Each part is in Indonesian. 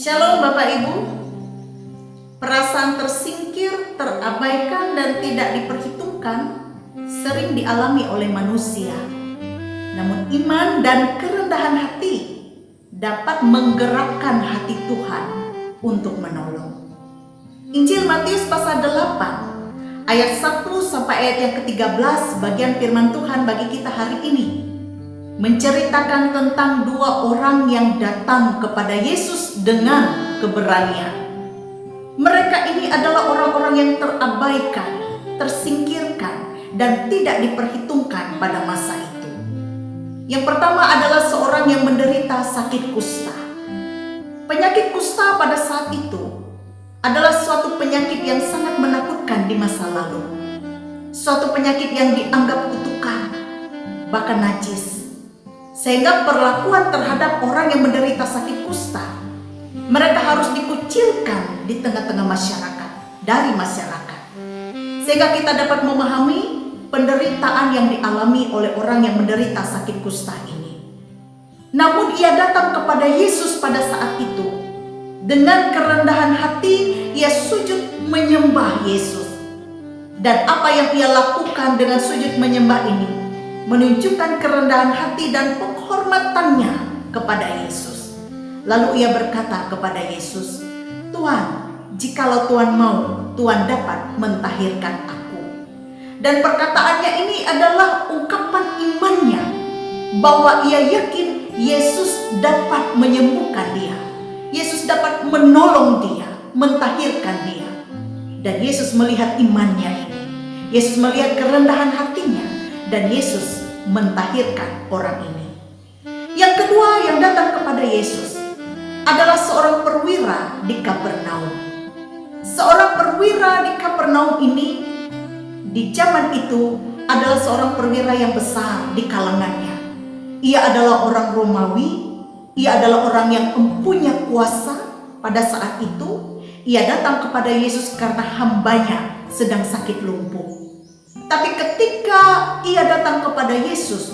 Shalom Bapak Ibu. Perasaan tersingkir, terabaikan, dan tidak diperhitungkan sering dialami oleh manusia. Namun iman dan kerendahan hati dapat menggerakkan hati Tuhan untuk menolong. Injil Matius pasal 8 ayat 1 sampai ayat yang ke-13 bagian firman Tuhan bagi kita hari ini menceritakan tentang dua orang yang datang kepada Yesus dengan keberanian. Mereka ini adalah orang-orang yang terabaikan, tersingkirkan, dan tidak diperhitungkan pada masa itu. Yang pertama adalah seorang yang menderita sakit kusta. Penyakit kusta pada saat itu adalah suatu penyakit yang sangat menakutkan di masa lalu. Suatu penyakit yang dianggap kutukan, bahkan najis. Sehingga perlakuan terhadap orang yang menderita sakit kusta, mereka harus dikucilkan di tengah-tengah masyarakat, dari masyarakat. Sehingga kita dapat memahami penderitaan yang dialami oleh orang yang menderita sakit kusta ini. Namun ia datang kepada Yesus pada saat itu. Dengan kerendahan hati, ia sujud menyembah Yesus. Dan apa yang ia lakukan dengan sujud menyembah ini menunjukkan kerendahan hati dan penghormatannya kepada Yesus. Lalu ia berkata kepada Yesus, "Tuhan, jikalau Tuhan mau, Tuhan dapat mentahirkan aku." Dan perkataannya ini adalah ungkapan imannya bahwa ia yakin Yesus dapat menyembuhkan dia. Yesus dapat menolong dia, mentahirkan dia. Dan Yesus melihat imannya ini. Yesus melihat kerendahan hatinya. Dan Yesus mentahirkan orang ini. Yang kedua yang datang kepada Yesus adalah seorang perwira di Kapernaum. Seorang perwira di Kapernaum ini di zaman itu adalah seorang perwira yang besar di kalangannya. Ia adalah orang Romawi. Ia adalah orang yang mempunyai kuasa pada saat itu. Ia datang kepada Yesus karena hambanya sedang sakit lumpuh. Tapi ketika ia datang kepada Yesus,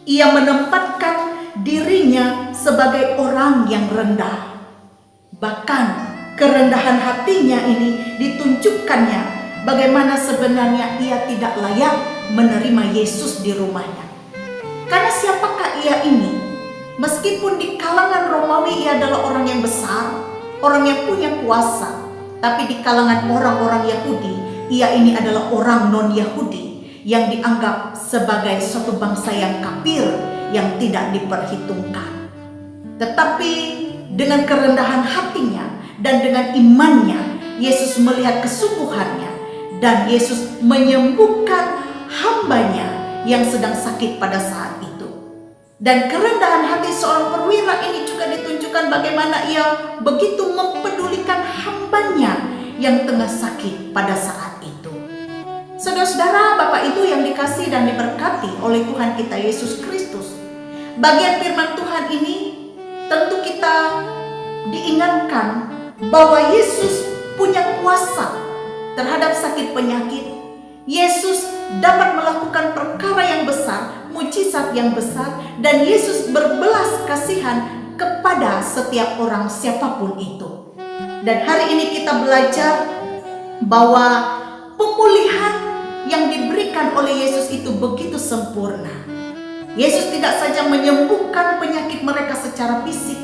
ia menempatkan dirinya sebagai orang yang rendah. Bahkan kerendahan hatinya ini ditunjukkannya bagaimana sebenarnya ia tidak layak menerima Yesus di rumahnya. Karena siapakah ia ini? Meskipun di kalangan Romawi ia adalah orang yang besar, orang yang punya kuasa, tapi di kalangan orang-orang Yahudi, ia ini adalah orang non-Yahudi yang dianggap sebagai suatu bangsa yang kafir yang tidak diperhitungkan. Tetapi dengan kerendahan hatinya dan dengan imannya, Yesus melihat kesungguhannya dan Yesus menyembuhkan hambanya yang sedang sakit pada saat itu. Dan kerendahan hati seorang perwira ini juga ditunjukkan bagaimana ia begitu mempedulikan hambanya yang tengah sakit pada saat itu. Saudara-saudara, Bapak Ibu yang dikasihi dan diberkati oleh Tuhan kita Yesus Kristus, bagian firman Tuhan ini tentu kita diingatkan bahwa Yesus punya kuasa terhadap sakit penyakit. Yesus dapat melakukan perkara yang besar, mujizat yang besar, dan Yesus berbelas kasihan kepada setiap orang siapapun itu. Dan hari ini kita belajar bahwa pemulihan yang diberikan oleh Yesus itu begitu sempurna. Yesus tidak saja menyembuhkan penyakit mereka secara fisik,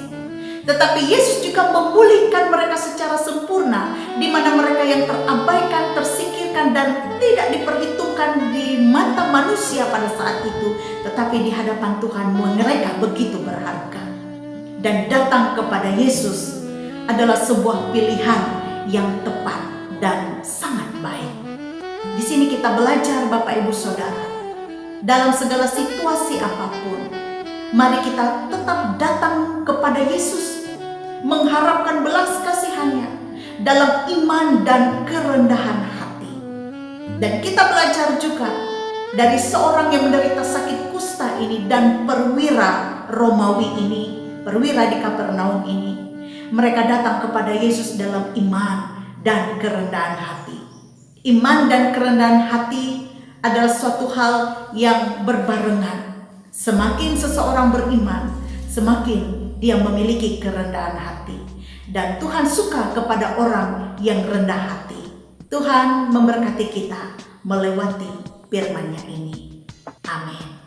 tetapi Yesus juga memulihkan mereka secara sempurna, di mana mereka yang terabaikan, tersingkirkan, dan tidak diperhitungkan di mata manusia pada saat itu, tetapi di hadapan Tuhan mereka begitu berharga. Dan datang kepada Yesus adalah sebuah pilihan yang tepat dan sangat baik. Di sini kita belajar, Bapak Ibu Saudara, dalam segala situasi apapun, mari kita tetap datang kepada Yesus, mengharapkan belas kasihannya dalam iman dan kerendahan hati. Dan kita belajar juga dari seorang yang menderita sakit kusta ini dan perwira Romawi ini, perwira di Kapernaum ini. Mereka datang kepada Yesus dalam iman dan kerendahan hati. Iman dan kerendahan hati adalah suatu hal yang berbarengan. Semakin seseorang beriman, semakin dia memiliki kerendahan hati. dan Tuhan suka kepada orang yang rendah hati. Tuhan memberkati kita melewati firman-Nya ini. Amin.